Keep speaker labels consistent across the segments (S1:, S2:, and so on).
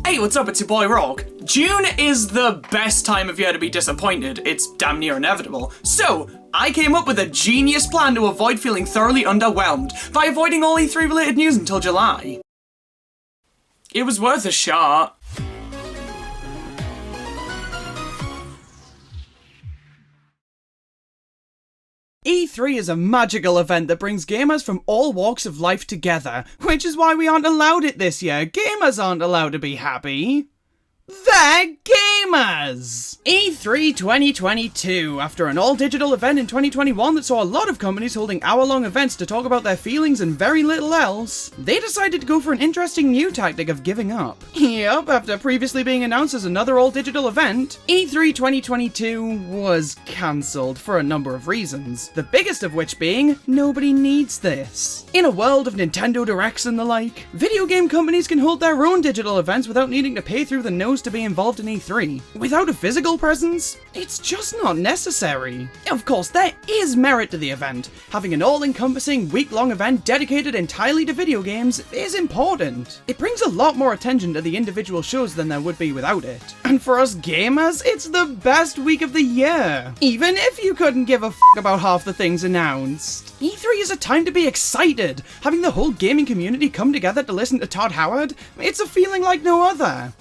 S1: Hey, what's up? It's your boy Rawk. June is the best time of year to be disappointed. It's damn near inevitable. So, I came up with a genius plan to avoid feeling thoroughly underwhelmed by avoiding all E3 related news until July. It was worth a shot. E3 is a magical event that brings gamers from all walks of life together, which is why we aren't allowed it this year. Gamers aren't allowed to be happy. They're gamers! E3 2022, after an all-digital event in 2021 that saw a lot of companies holding hour-long events to talk about their feelings and very little else, they decided to go for an interesting new tactic of giving up. Yup, after previously being announced as another all-digital event, E3 2022 was cancelled for a number of reasons, the biggest of which being, nobody needs this. In a world of Nintendo Directs and the like, video game companies can hold their own digital events without needing to pay through the nose to be involved in E3. Without a physical presence, it's just not necessary. Of course, there is merit to the event. Having an all-encompassing week-long event dedicated entirely to video games is important. It brings a lot more attention to the individual shows than there would be without it. And for us gamers, it's the best week of the year. Even if you couldn't give a f*** about half the things announced. E3 is a time to be excited. Having the whole gaming community come together to listen to Todd Howard, it's a feeling like no other.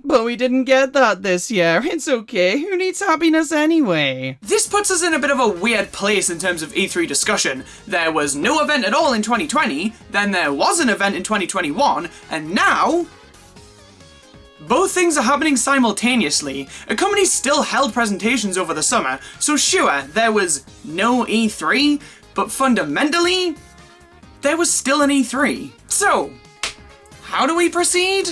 S1: But we didn't get that this year. It's okay. Who needs happiness anyway? This puts us in a bit of a weird place in terms of E3 discussion. There was no event at all in 2020, then there was an event in 2021, and now both things are happening simultaneously. A company still held presentations over the summer, so sure, there was no E3, but fundamentally, there was still an E3. So, how do we proceed?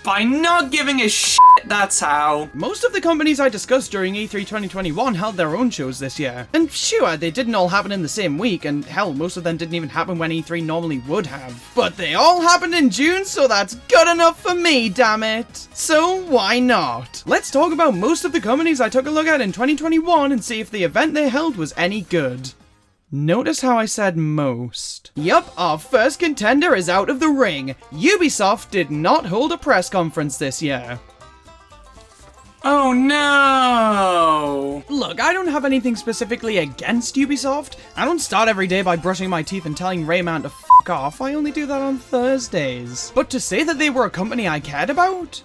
S1: By not giving a shit, that's how. Most of the companies I discussed during E3 2021 held their own shows this year. And sure, they didn't all happen in the same week, and hell, most of them didn't even happen when E3 normally would have. But they all happened in June, so that's good enough for me, damn it. So why not? Let's talk about most of the companies I took a look at in 2021 and see if the event they held was any good. Notice how I said most. Yup, our first contender is out of the ring. Ubisoft did not hold a press conference this year. Oh no! Look, I don't have anything specifically against Ubisoft. I don't start every day by brushing my teeth and telling Rayman to f*** off. I only do that on Thursdays. But to say that they were a company I cared about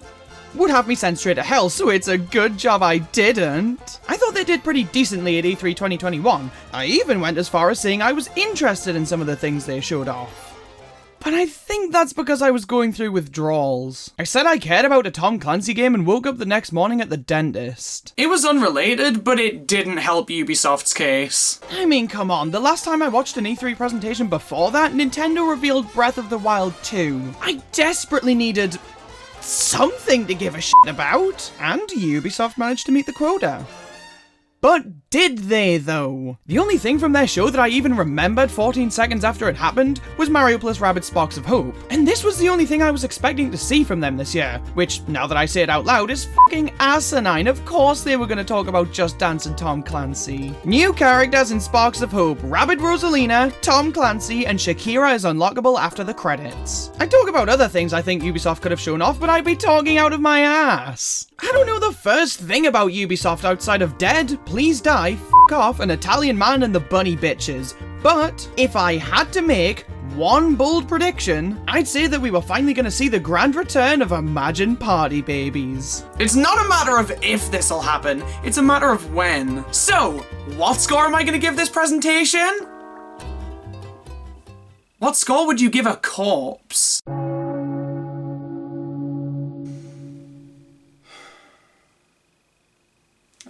S1: would have me sent straight to hell, so it's a good job I didn't. I thought they did pretty decently at E3 2021. I even went as far as saying I was interested in some of the things they showed off. But I think that's because I was going through withdrawals. I said I cared about a Tom Clancy game and woke up the next morning at the dentist. It was unrelated, but it didn't help Ubisoft's case. I mean, come on, the last time I watched an E3 presentation before that, Nintendo revealed Breath of the Wild 2. I desperately needed something to give a shit about, and Ubisoft managed to meet the quota. But did they, though? The only thing from their show that I even remembered 14 seconds after it happened was Mario + Rabbids Sparks of Hope. And this was the only thing I was expecting to see from them this year, which, now that I say it out loud, is fucking asinine. Of course they were going to talk about Just Dance and Tom Clancy. New characters in Sparks of Hope: Rabbid Rosalina, Tom Clancy, and Shakira is unlockable after the credits. I'd talk about other things I think Ubisoft could have shown off, but I'd be talking out of my ass. I don't know the first thing about Ubisoft outside of Dead, Please Die, F*** Off, An Italian Man and the Bunny Bitches. But if I had to make one bold prediction, I'd say that we were finally going to see the grand return of Imagine Party Babies. It's not a matter of if this'll happen, it's a matter of when. So, what score am I going to give this presentation? What score would you give a corpse?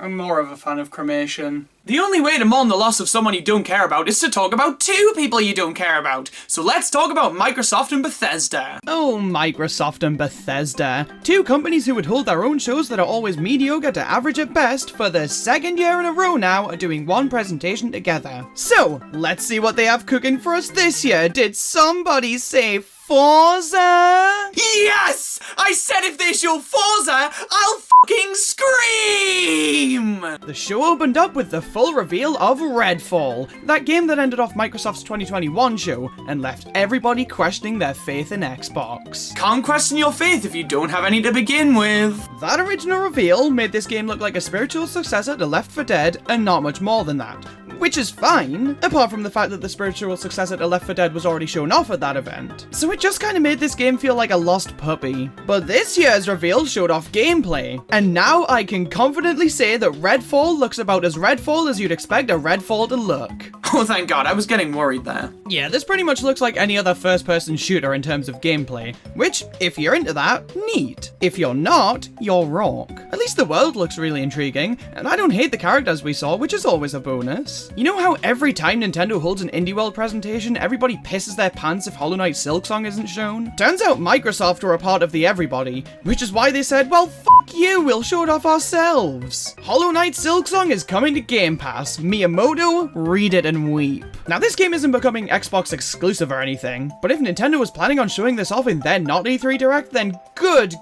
S1: I'm more of a fan of cremation. The only way to mourn the loss of someone you don't care about is to talk about two people you don't care about. So let's talk about Microsoft and Bethesda. Oh, Microsoft and Bethesda. Two companies who would hold their own shows that are always mediocre to average at best for the second year in a row now are doing one presentation together. So, let's see what they have cooking for us this year. Did somebody say Forza? Yes! I said if they show Forza, I'll
S2: fucking scream!
S1: The show opened up with the full reveal of Redfall, that game that ended off Microsoft's 2021 show and left everybody questioning their faith in Xbox.
S2: Can't question your faith if you don't have any to begin with.
S1: That original reveal made this game look like a spiritual successor to Left 4 Dead and not much more than that. Which is fine, apart from the fact that the spiritual successor to Left 4 Dead was already shown off at that event. So it just kind of made this game feel like a lost puppy. But this year's reveal showed off gameplay, and now I can confidently say that Redfall looks about as Redfall as you'd expect a Redfall to look.
S2: Oh, thank God, I was getting worried there.
S1: Yeah, this pretty much looks like any other first-person shooter in terms of gameplay, which, if you're into that, neat. If you're not, you're Rawk. At least the world looks really intriguing, and I don't hate the characters we saw, which is always a bonus. You know how every time Nintendo holds an Indie World presentation, everybody pisses their pants if Hollow Knight Silksong isn't shown? Turns out Microsoft were a part of the everybody, which is why they said, well, fuck you, we'll show it off ourselves. Hollow Knight Silksong is coming to Game Pass. Miyamoto, read it and weep. Now, this game isn't becoming Xbox exclusive or anything, but if Nintendo was planning on showing this off in their not E3 Direct, then good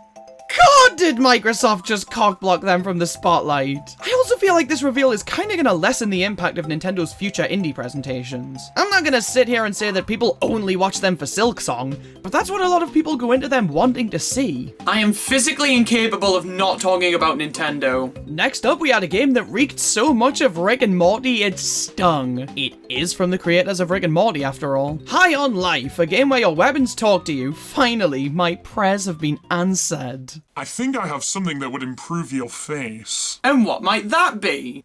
S1: God, did Microsoft just cockblock them from the spotlight? I also feel like this reveal is kind of going to lessen the impact of Nintendo's future indie presentations. I'm not going to sit here and say that people only watch them for Silksong, but that's what a lot of people go into them wanting to see.
S2: I am physically incapable of not talking about Nintendo.
S1: Next up, we had a game that reeked so much of Rick and Morty it stung. It is from the creators of Rick and Morty, after all. High on Life, a game where your weapons talk to you. Finally, my prayers have been answered.
S3: I think I have something that would improve your face.
S2: And what might that be?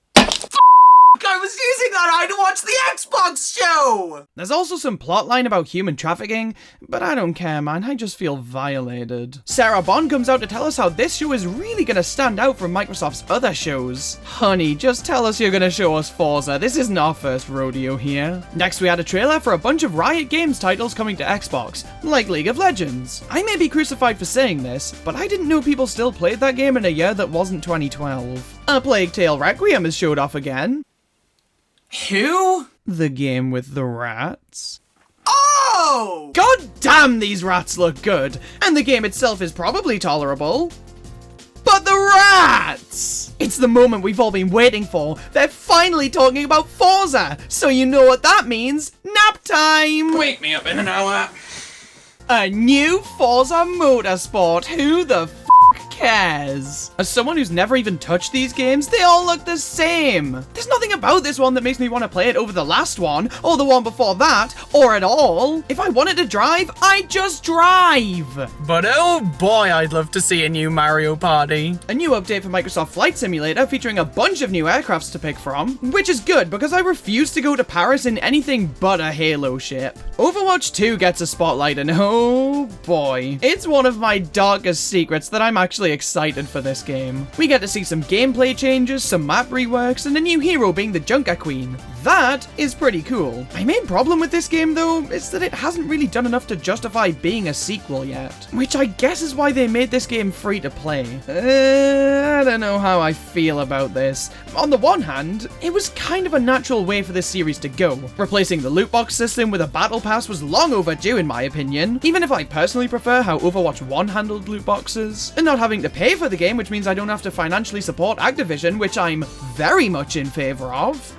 S2: I was using that eye to watch the Xbox show!
S1: There's also some plotline about human trafficking, but I don't care, man. I just feel violated. Sarah Bond comes out to tell us how this show is really gonna stand out from Microsoft's other shows. Honey, just tell us you're gonna show us Forza. This isn't our first rodeo here. Next, we had a trailer for a bunch of Riot Games titles coming to Xbox, like League of Legends. I may be crucified for saying this, but I didn't know people still played that game in a year that wasn't 2012. A Plague Tale Requiem has showed off again.
S2: Who?
S1: The game with the rats.
S2: Oh!
S1: God damn, these rats look good, and the game itself is probably tolerable. But the rats! It's the moment we've all been waiting for. They're finally talking about Forza, so you know what that means. Nap time!
S2: Wake me up in an hour.
S1: A new Forza Motorsport. Who the f*** cares? As someone who's never even touched these games, they all look the same. There's nothing about this one that makes me want to play it over the last one, or the one before that, or at all. If I wanted to drive, I'd just drive.
S4: But oh boy, I'd love to see a new Mario Party.
S1: A new update for Microsoft Flight Simulator featuring a bunch of new aircrafts to pick from, which is good because I refuse to go to Paris in anything but a Halo ship. Overwatch 2 gets a spotlight, and oh boy, it's one of my darkest secrets that I'm actually excited for this game. We get to see some gameplay changes, some map reworks, and a new hero being the Junker Queen. That is pretty cool. My main problem with this game, though, is that it hasn't really done enough to justify being a sequel yet, which I guess is why they made this game free to play. I don't know how I feel about this. On the one hand, it was kind of a natural way for this series to go. Replacing the loot box system with a battle pass was long overdue in my opinion, even if I personally prefer how Overwatch 1 handled loot boxes, and not having to pay for the game, which means I don't have to financially support Activision, which I'm very much in favor of.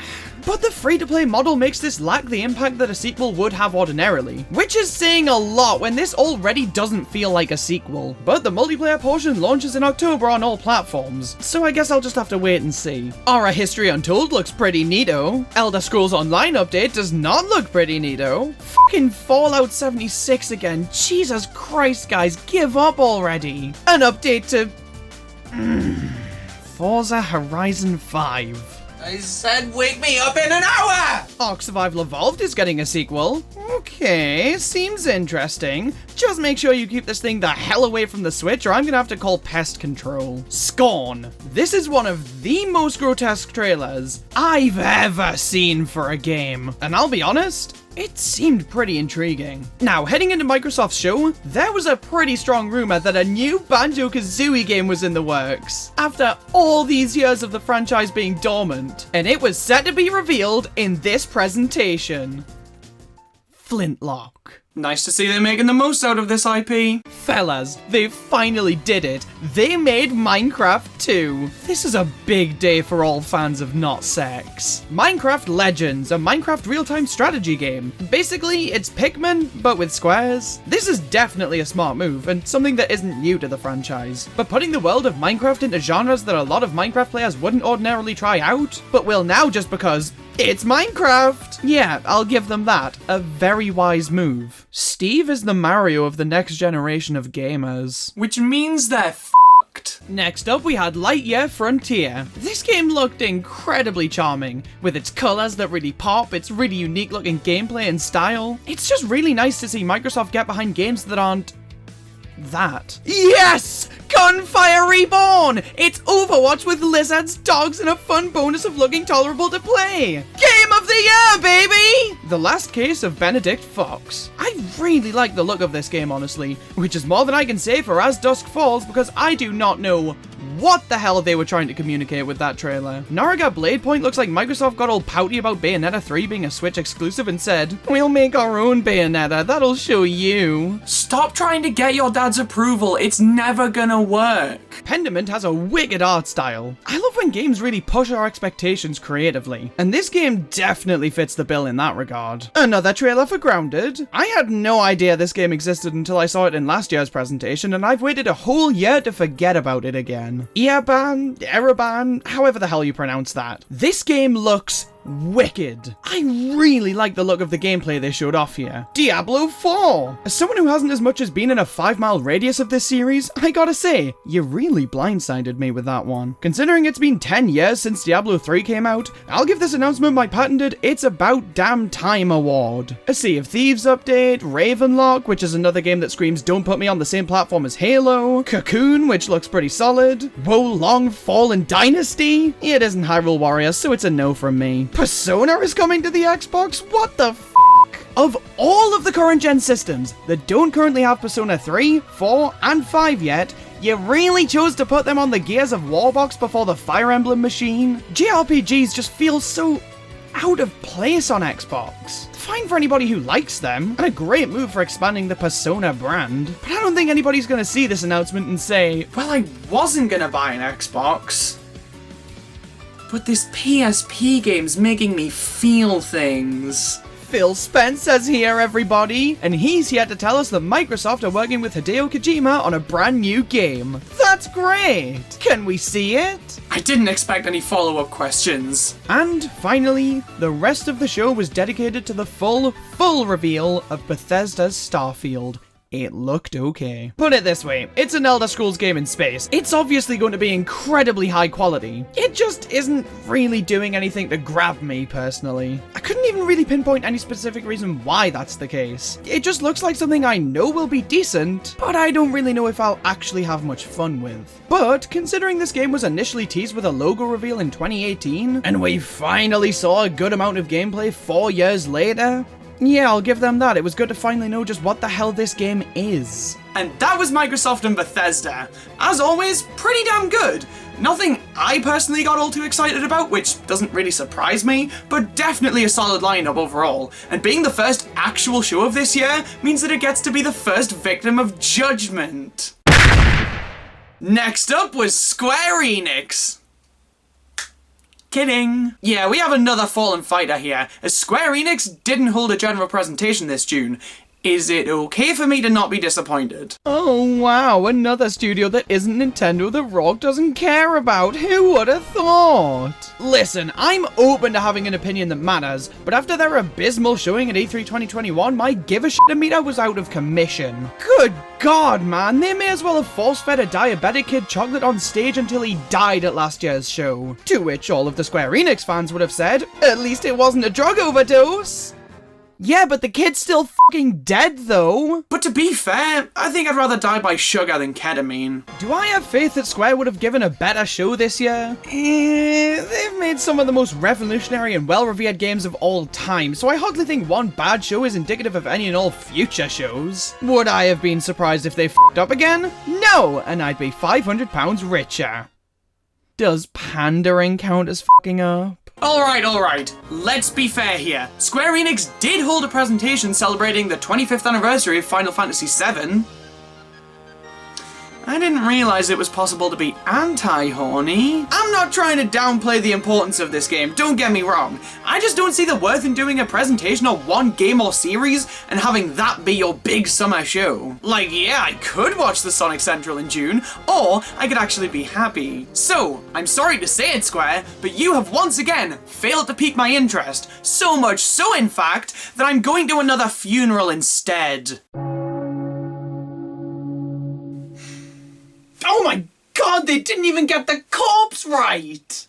S1: But the free-to-play model makes this lack the impact that a sequel would have ordinarily, which is saying a lot when this already doesn't feel like a sequel. But the multiplayer portion launches in October on all platforms, so I guess I'll just have to wait and see. Aura History Untold looks pretty neato. Elder Scrolls Online update does not look pretty neato. Fucking Fallout 76 again. Jesus Christ, guys, give up already. An update to Forza Horizon 5.
S2: I said wake me up in an hour!
S1: Ark Survival Evolved is getting a sequel. Okay, seems interesting. Just make sure you keep this thing the hell away from the Switch or I'm gonna have to call pest control. Scorn. This is one of the most grotesque trailers I've ever seen for a game. And I'll be honest, it seemed pretty intriguing. Now, heading into Microsoft's show, there was a pretty strong rumor that a new Banjo-Kazooie game was in the works, after all these years of the franchise being dormant, and it was set to be revealed in this presentation. Flintlock.
S2: Nice to see they're making the most out of this IP.
S1: Fellas, they finally did it. They made Minecraft 2. This is a big day for all fans of not sex. Minecraft Legends, a Minecraft real-time strategy game. Basically, it's Pikmin, but with squares. This is definitely a smart move, and something that isn't new to the franchise. But putting the world of Minecraft into genres that a lot of Minecraft players wouldn't ordinarily try out, but will now just because it's Minecraft! Yeah, I'll give them that. A very wise move. Steve is the Mario of the next generation of gamers.
S2: Which means they're f***ed.
S1: Next up, we had Leiter Frontier. This game looked incredibly charming, with its colours that really pop, its really unique looking gameplay and style. It's just really nice to see Microsoft get behind games that aren't that. Yes! Gunfire Reborn! It's Overwatch with lizards, dogs, and a fun bonus of looking tolerable to play! Game of the year, baby! The Last Case of Benedict Fox. I really like the look of this game, honestly, which is more than I can say for As Dusk Falls because I do not know what the hell they were trying to communicate with that trailer. Noriga Bladepoint looks like Microsoft got all pouty about Bayonetta 3 being a Switch exclusive and said, "We'll make our own Bayonetta, that'll show you."
S2: Stop trying to get your dad's approval, it's never gonna work.
S1: Pendament has a wicked art style. I love when games really push our expectations creatively, and this game definitely fits the bill in that regard. Another trailer for Grounded. I had no idea this game existed until I saw it in last year's presentation, and I've waited a whole year to forget about it again. Ereban, however the hell you pronounce that. This game looks wicked. I really like the look of the gameplay they showed off here. Diablo 4! As someone who hasn't as much as been in a 5-mile radius of this series, I gotta say, you really blindsided me with that one. Considering it's been 10 years since Diablo 3 came out, I'll give this announcement my patented It's About Damn Time award. A Sea of Thieves update, Ravenlock, which is another game that screams don't put me on the same platform as Halo, Cocoon, which looks pretty solid, Wo Long Fallen Dynasty? It isn't Hyrule Warriors, so it's a no from me. Persona is coming to the Xbox? What the f***? Of all of the current gen systems that don't currently have Persona 3, 4, and 5 yet, you really chose to put them on the Gears of War box before the Fire Emblem machine? JRPGs just feel so out of place on Xbox. Fine for anybody who likes them, and a great move for expanding the Persona brand, but I don't think anybody's gonna see this announcement and say,
S2: well, I wasn't gonna buy an Xbox, but this PSP game's making me feel things.
S1: Phil Spencer's here, everybody, and he's here to tell us that Microsoft are working with Hideo Kojima on a brand new game. That's great! Can we see it?
S2: I didn't expect any follow-up questions.
S1: And finally, the rest of the show was dedicated to the full reveal of Bethesda's Starfield. It looked okay. Put it this way, it's an Elder Scrolls game in space. It's obviously going to be incredibly high quality. It just isn't really doing anything to grab me, personally. I couldn't even really pinpoint any specific reason why that's the case. It just looks like something I know will be decent, but I don't really know if I'll actually have much fun with. But, considering this game was initially teased with a logo reveal in 2018, and we finally saw a good amount of gameplay 4 years later, yeah, I'll give them that. It was good to finally know just what the hell this game is.
S2: And that was Microsoft and Bethesda. As always, pretty damn good. Nothing I personally got all too excited about, which doesn't really surprise me, but definitely a solid lineup overall. And being the first actual show of this year means that it gets to be the first victim of judgment. Next up was Square Enix. Kidding. Yeah, we have another fallen fighter here, as Square Enix didn't hold a general presentation this June. Is it okay for me to not be disappointed?
S1: Oh wow, another studio that isn't Nintendo that Rawk doesn't care about. Who would have thought? Listen, I'm open to having an opinion that matters, but after their abysmal showing at E3 2021, my give a shit meter was out of commission. Good God, man, they may as well have force-fed a diabetic kid chocolate on stage until he died at last year's show. To which all of the Square Enix fans would have said, at least it wasn't a drug overdose. Yeah, but the kid's still fucking dead, though.
S2: But to be fair, I think I'd rather die by sugar than ketamine.
S1: Do I have faith that Square would have given a better show this year? They've made some of the most revolutionary and well-revered games of all time, so I hardly think one bad show is indicative of any and all future shows. Would I have been surprised if they f***ed up again? No, and I'd be £500 richer. Does pandering count as f***ing up?
S2: Alright. Let's be fair here. Square Enix did hold a presentation celebrating the 25th anniversary of Final Fantasy VII. I didn't realise it was possible to be anti-horny. I'm not trying to downplay the importance of this game, don't get me wrong. I just don't see the worth in doing a presentation of one game or series and having that be your big summer show. Like, yeah, I could watch the Sonic Central in June, or I could actually be happy. So, I'm sorry to say it, Square, but you have once again failed to pique my interest. So much so, in fact, that I'm going to another funeral instead.
S1: Oh my god, they didn't even get the corpse right!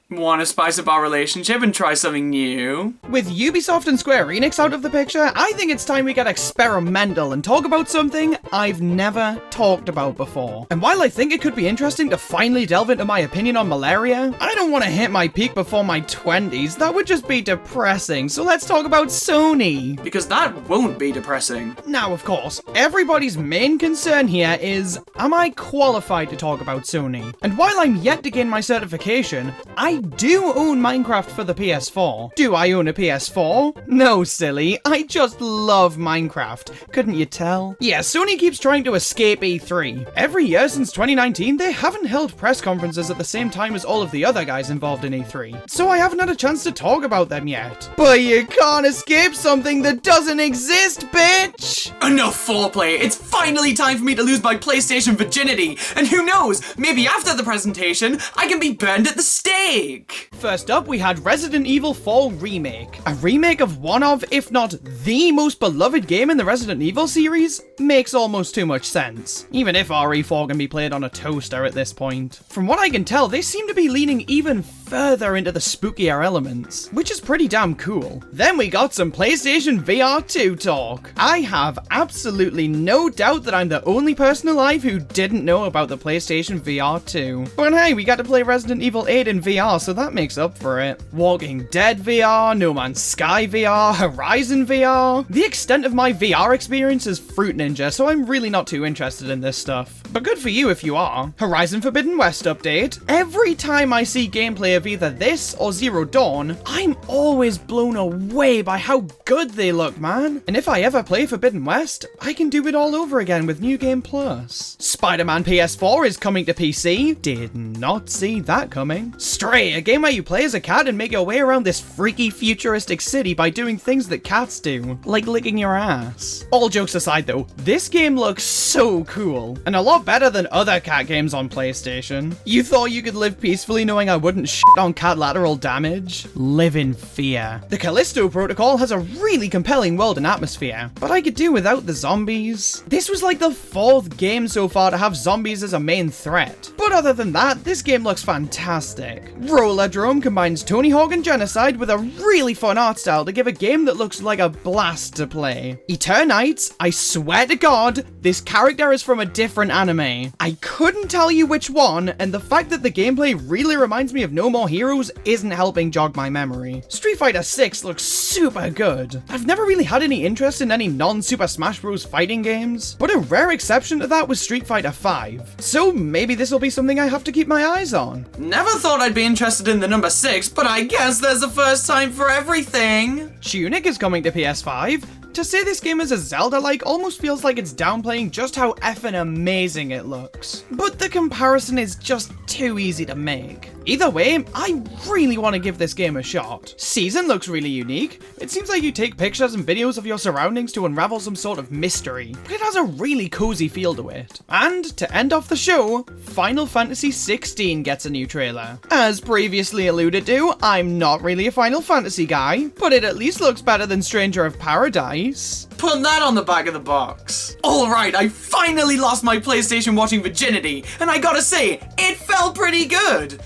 S2: Want to spice up our relationship and try something new?
S1: With Ubisoft and Square Enix out of the picture, I think it's time we get experimental and talk about something I've never talked about before. And while I think it could be interesting to finally delve into my opinion on malaria, I don't want to hit my peak before my 20s. That would just be depressing, so let's talk about Sony.
S2: Because that won't be depressing.
S1: Now, of course, everybody's main concern here is, am I qualified to talk about Sony? And while I'm yet to gain my certification, I do own Minecraft for the PS4. Do I own a PS4? No, silly. I just love Minecraft. Couldn't you tell? Yeah, Sony keeps trying to escape E3. Every year since 2019, they haven't held press conferences at the same time as all of the other guys involved in E3. So I haven't had a chance to talk about them yet. But you can't escape something that doesn't exist, bitch!
S2: Enough foreplay. It's finally time for me to lose my PlayStation virginity. And who knows, maybe after the presentation, I can be burned at the stake.
S1: First up, we had Resident Evil 4 Remake. A remake of one of, if not the most beloved game in the Resident Evil series? Makes almost too much sense. Even if RE4 can be played on a toaster at this point. From what I can tell, they seem to be leaning even further into the spookier elements, which is pretty damn cool. Then we got some PlayStation VR 2 talk. I have absolutely no doubt that I'm the only person alive who didn't know about the PlayStation VR 2. But hey, we got to play Resident Evil 8 in VR, so that makes up for it. Walking Dead VR, No Man's Sky VR, Horizon VR. The extent of my VR experience is Fruit Ninja, so I'm really not too interested in this stuff. But good for you if you are. Horizon Forbidden West update. Every time I see gameplay of either this or Zero Dawn, I'm always blown away by how good they look, man. And if I ever play Forbidden West, I can do it all over again with New Game Plus. Spider-Man PS4 is coming to PC. Did not see that coming. Stray, a game where you play as a cat and make your way around this freaky futuristic city by doing things that cats do, like licking your ass. All jokes aside though, this game looks so cool, and a lot better than other cat games on PlayStation. You thought you could live peacefully knowing I wouldn't shit on catlateral damage? Live in fear. The Callisto Protocol has a really compelling world and atmosphere, but I could do without the zombies. This was like the 4th game so far to have zombies as a main threat. But other than that, this game looks fantastic. Rollerdrome combines Tony Hawk and Genocide with a really fun art style to give a game that looks like a blast to play. Eternites, I swear to God, this character is from a different anime. I couldn't tell you which one, and the fact that the gameplay really reminds me of No More Heroes isn't helping jog my memory. Street Fighter 6 looks super good. I've never really had any interest in any non-Super Smash Bros. Fighting games, but a rare exception to that was Street Fighter 5. So maybe this will be something I have to keep my eyes on.
S2: Never thought I'd be interested in the number 6, but I guess there's a first time for everything.
S1: Tunic is coming to PS5. To say this game is a Zelda-like almost feels like it's downplaying just how effing amazing it looks. But the comparison is just too easy to make. Either way, I really want to give this game a shot. Season looks really unique. It seems like you take pictures and videos of your surroundings to unravel some sort of mystery, but it has a really cozy feel to it. And to end off the show, Final Fantasy 16 gets a new trailer. As previously alluded to, I'm not really a Final Fantasy guy, but it at least looks better than Stranger of Paradise.
S2: Put that on the back of the box. Alright, I finally lost my PlayStation watching virginity, and I gotta say, it felt pretty good.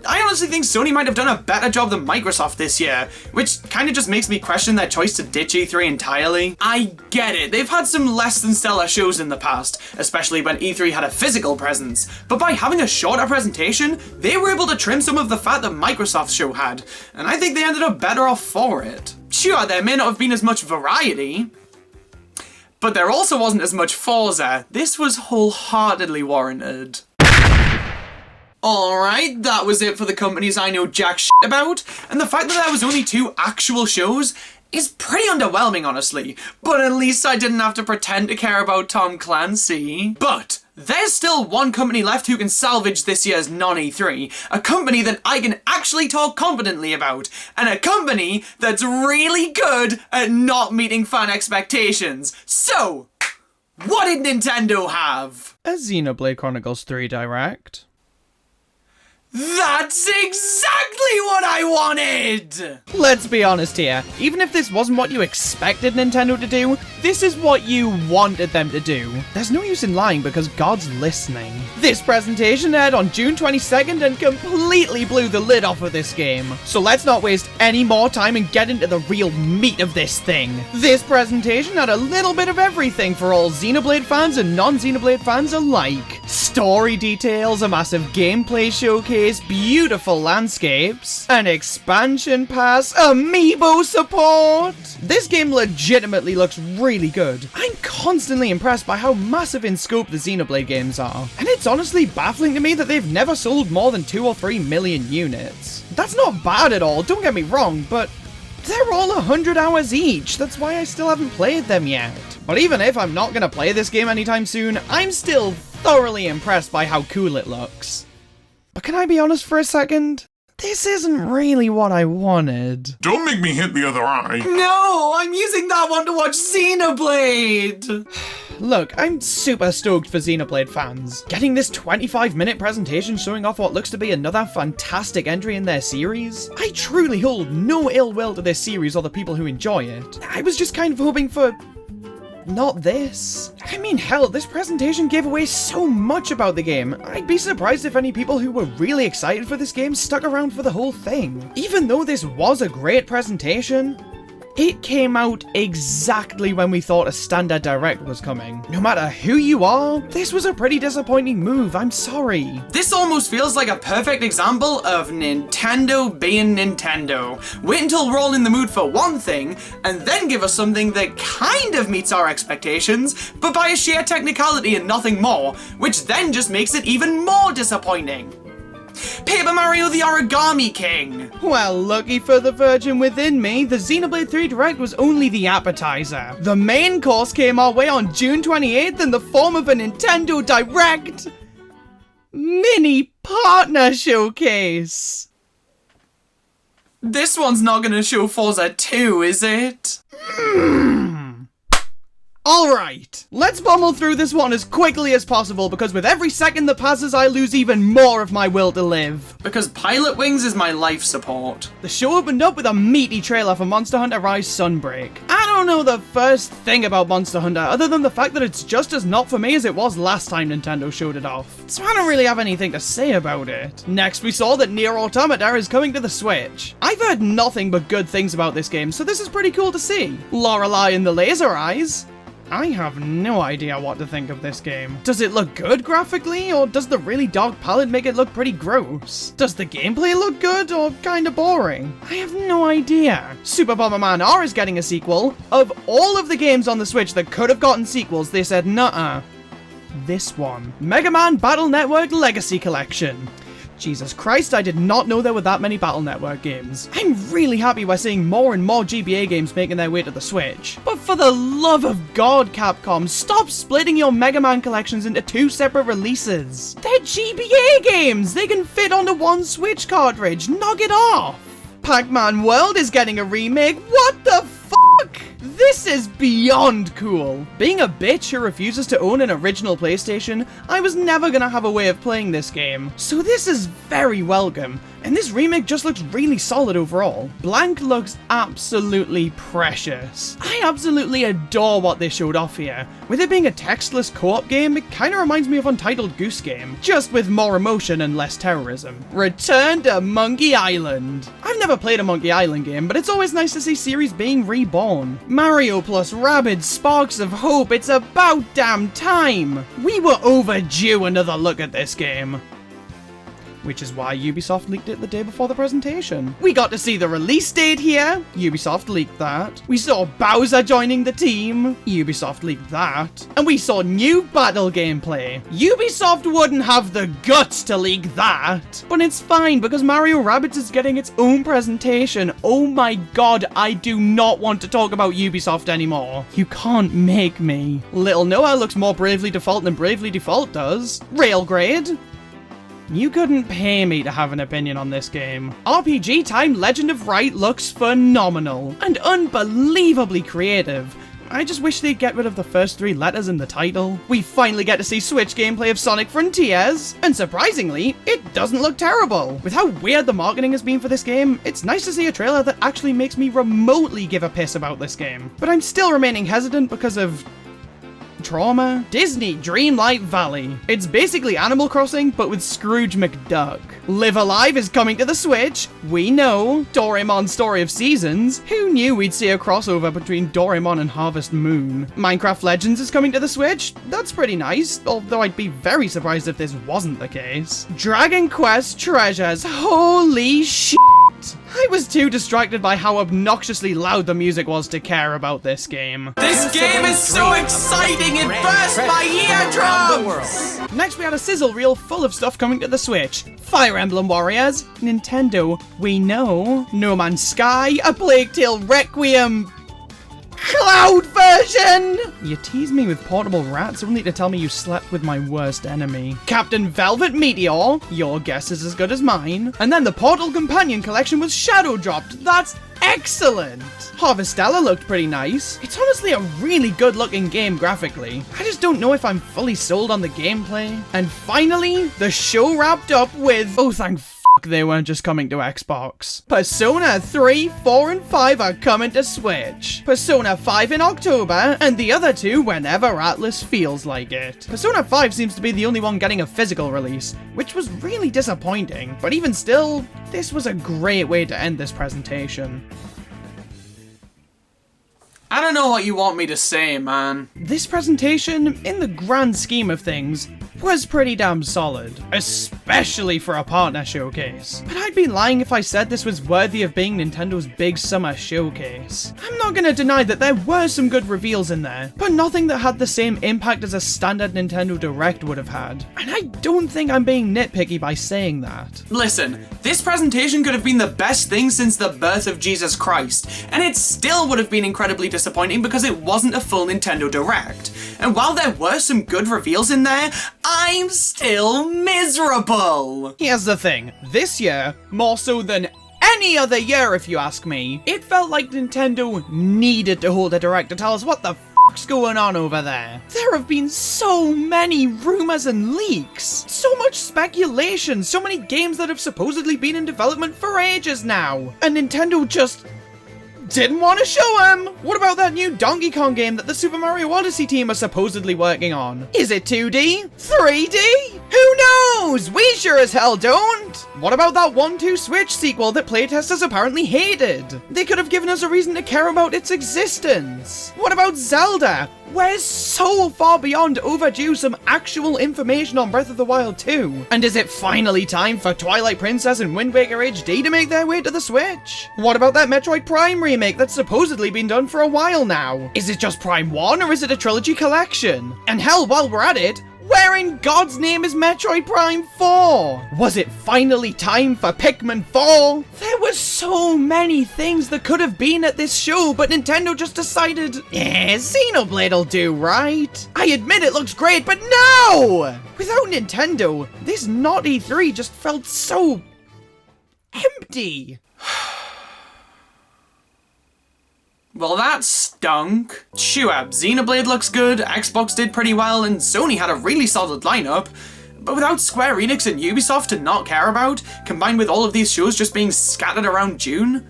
S2: I honestly think Sony might have done a better job than Microsoft this year, which kind of just makes me question their choice to ditch E3 entirely. I get it, they've had some less than stellar shows in the past, especially when E3 had a physical presence, but by having a shorter presentation, they were able to trim some of the fat that Microsoft's show had, and I think they ended up better off for it. Sure, there may not have been as much variety, but there also wasn't as much Forza. This was wholeheartedly warranted. Alright, that was it for the companies I know jack shit about, and the fact that there was only 2 actual shows is pretty underwhelming, honestly. But at least I didn't have to pretend to care about Tom Clancy. But there's still one company left who can salvage this year's non-E3, a company that I can actually talk confidently about, and a company that's really good at not meeting fan expectations. So, what did Nintendo have?
S1: A Xenoblade Chronicles 3 Direct.
S2: That's exactly what I wanted!
S1: Let's be honest here, even if this wasn't what you expected Nintendo to do, this is what you wanted them to do. There's no use in lying because God's listening. This presentation aired on June 22nd and completely blew the lid off of this game. So let's not waste any more time and get into the real meat of this thing. This presentation had a little bit of everything for all Xenoblade fans and non-Xenoblade fans alike. Story details, a massive gameplay showcase, beautiful landscapes, an expansion pass, amiibo support. This game legitimately looks really good. I'm constantly impressed by how massive in scope the Xenoblade games are, and it's honestly baffling to me that they've never sold more than 2 or 3 million units. That's not bad at all, don't get me wrong, but they're all 100 hours each. That's why I still haven't played them yet. But even if I'm not gonna play this game anytime soon, I'm still thoroughly impressed by how cool it looks. But can I be honest for a second? This isn't really what I wanted.
S3: Don't make me hit the other eye.
S2: No, I'm using that one to watch Xenoblade!
S1: Look, I'm super stoked for Xenoblade fans. Getting this 25-minute presentation showing off what looks to be another fantastic entry in their series. I truly hold no ill will to this series or the people who enjoy it. I was just kind of hoping for not this. I mean, hell, this presentation gave away so much about the game. I'd be surprised if any people who were really excited for this game stuck around for the whole thing. Even though this was a great presentation, it came out exactly when we thought a standard direct was coming. No matter who you are, this was a pretty disappointing move, I'm sorry.
S2: This almost feels like a perfect example of Nintendo being Nintendo. Wait until we're all in the mood for one thing, and then give us something that kind of meets our expectations, but by a sheer technicality and nothing more, which then just makes it even more disappointing. Paper Mario the Origami King!
S1: Well, lucky for the virgin within me, the Xenoblade 3 Direct was only the appetizer. The main course came our way on June 28th in the form of a Nintendo Direct mini partner showcase.
S2: This one's not gonna show Forza 2, is it?
S1: Alright, let's pummel through this one as quickly as possible because with every second that passes I lose even more of my will to live.
S2: Because Pilot Wings is my life support.
S1: The show opened up with a meaty trailer for Monster Hunter Rise Sunbreak. I don't know the first thing about Monster Hunter other than the fact that it's just as not for me as it was last time Nintendo showed it off. So I don't really have anything to say about it. Next we saw that Nier Automata is coming to the Switch. I've heard nothing but good things about this game, so this is pretty cool to see. Lorelei and the Laser Eyes. I have no idea what to think of this game. Does it look good graphically, or does the really dark palette make it look pretty gross? Does the gameplay look good, or kinda boring? I have no idea. Super Bomberman R is getting a sequel. Of all of the games on the Switch that could have gotten sequels, they said nuh-uh. This one. Mega Man Battle Network Legacy Collection. Jesus Christ, I did not know there were that many Battle Network games. I'm really happy we're seeing more and more GBA games making their way to the Switch. But for the love of God, Capcom, stop splitting your Mega Man collections into 2 separate releases. They're GBA games! They can fit onto one Switch cartridge, knock it off! Pac-Man World is getting a remake, what the fuck? This is beyond cool. Being a bitch who refuses to own an original PlayStation, I was never gonna have a way of playing this game. So this is very welcome, and this remake just looks really solid overall. Blank looks absolutely precious. I absolutely adore what they showed off here. With it being a textless co-op game, it kinda reminds me of Untitled Goose Game, just with more emotion and less terrorism. Return to Monkey Island. I've never played a Monkey Island game, but it's always nice to see series being reborn. Mario plus Rabbids Sparks of Hope, it's about damn time! We were overdue another look at this game. which is why Ubisoft leaked it the day before the presentation. We got to see the release date here. Ubisoft leaked that. We saw Bowser joining the team. Ubisoft leaked that. And we saw new battle gameplay. Ubisoft wouldn't have the guts to leak that. But it's fine because Mario Rabbids is getting its own presentation. Oh my god, I do not want to talk about Ubisoft anymore. You can't make me. Little Noah looks more Bravely Default than Bravely Default does. Railgrade. You couldn't pay me to have an opinion on this game. RPG Time Legend of Right looks phenomenal and unbelievably creative. I just wish they'd get rid of the first 3 letters in the title. We finally get to see Switch gameplay of Sonic Frontiers, and surprisingly, it doesn't look terrible. With how weird the marketing has been for this game, it's nice to see a trailer that actually makes me remotely give a piss about this game. But I'm still remaining hesitant because of trauma. Disney Dreamlight Valley. It's basically Animal Crossing, but with Scrooge McDuck. Live Alive is coming to the Switch. We know. Doraemon Story of Seasons. Who knew we'd see a crossover between Doraemon and Harvest Moon? Minecraft Legends is coming to the Switch. That's pretty nice, although I'd be very surprised if this wasn't the case. Dragon Quest Treasures. Holy shit. I was too distracted by how obnoxiously loud the music was to care about this game.
S2: This game is so exciting, it burst my eardrums!
S1: Next we had a sizzle reel full of stuff coming to the Switch. Fire Emblem Warriors, Nintendo, we know, No Man's Sky, A Plague Tale Requiem, Cloud version! You tease me with portable rats only to tell me you slept with my worst enemy. Captain Velvet Meteor, your guess is as good as mine. And then the Portal Companion Collection was shadow dropped. That's excellent! Harvestella looked pretty nice. It's honestly a really good looking game graphically. I just don't know if I'm fully sold on the gameplay. And finally, the show wrapped up with, oh thank they weren't just coming to Xbox. Persona 3, 4, and 5 are coming to Switch. Persona 5 in October, and the other 2 whenever Atlas feels like it. Persona 5 seems to be the only one getting a physical release, which was really disappointing. But even still, this was a great way to end this presentation.
S2: I don't know what you want me to say, man.
S1: This presentation, in the grand scheme of things, was pretty damn solid, especially for a partner showcase. But I'd be lying if I said this was worthy of being Nintendo's big summer showcase. I'm not gonna deny that there were some good reveals in there, but nothing that had the same impact as a standard Nintendo Direct would have had. And I don't think I'm being nitpicky by saying that.
S2: Listen, this presentation could have been the best thing since the birth of Jesus Christ, and it still would have been incredibly disappointing because it wasn't a full Nintendo Direct. And while there were some good reveals in there, I'm still miserable!
S1: Here's the thing, this year, more so than any other year if you ask me, it felt like Nintendo needed to hold a Direct to tell us what the f***'s going on over there. There have been so many rumors and leaks, so much speculation, so many games that have supposedly been in development for ages now, and Nintendo just didn't want to show him! What about that new Donkey Kong game that the Super Mario Odyssey team are supposedly working on? Is it 2D? 3D? Who knows? We sure as hell don't! What about that 1-2 Switch sequel that playtesters apparently hated? They could have given us a reason to care about its existence. What about Zelda? We're so far beyond overdue some actual information on Breath of the Wild 2. And is it finally time for Twilight Princess and Wind Waker HD to make their way to the Switch? What about that Metroid Prime remake that's supposedly been done for a while now? Is it just Prime 1 or is it a trilogy collection? And hell, while we're at it, where in God's name is Metroid Prime 4? Was it finally time for Pikmin 4? There were so many things that could have been at this show, but Nintendo just decided, Xenoblade'll do, right? I admit it looks great, but no! Without Nintendo, this not E3 just felt so empty.
S2: Well, that stunk. Sure, Xenoblade looks good, Xbox did pretty well, and Sony had a really solid lineup. But without Square Enix and Ubisoft to not care about, combined with all of these shows just being scattered around June,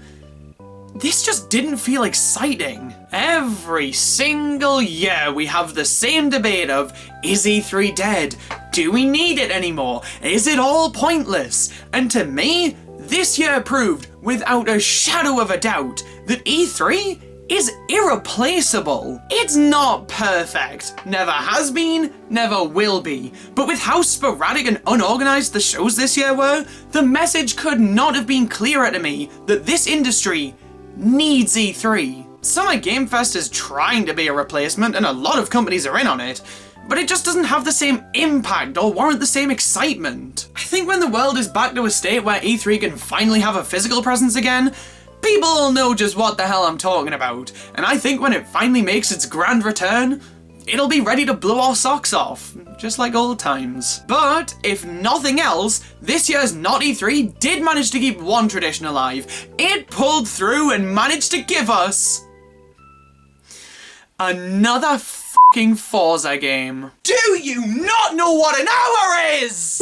S2: this just didn't feel exciting. Every single year we have the same debate of, is E3 dead? Do we need it anymore? Is it all pointless? And to me, this year proved, without a shadow of a doubt, that E3 is irreplaceable. It's not perfect. Never has been, never will be. But with how sporadic and unorganized the shows this year were, the message could not have been clearer to me that this industry needs E3. Summer Game Fest is trying to be a replacement and a lot of companies are in on it, but it just doesn't have the same impact or warrant the same excitement. I think when the world is back to a state where E3 can finally have a physical presence again, people will know just what the hell I'm talking about, and I think when it finally makes its grand return, it'll be ready to blow our socks off, just like old times. But, if nothing else, this year's Not E3 did manage to keep one tradition alive. It pulled through and managed to give us another fucking Forza game. Do you not know what an hour is?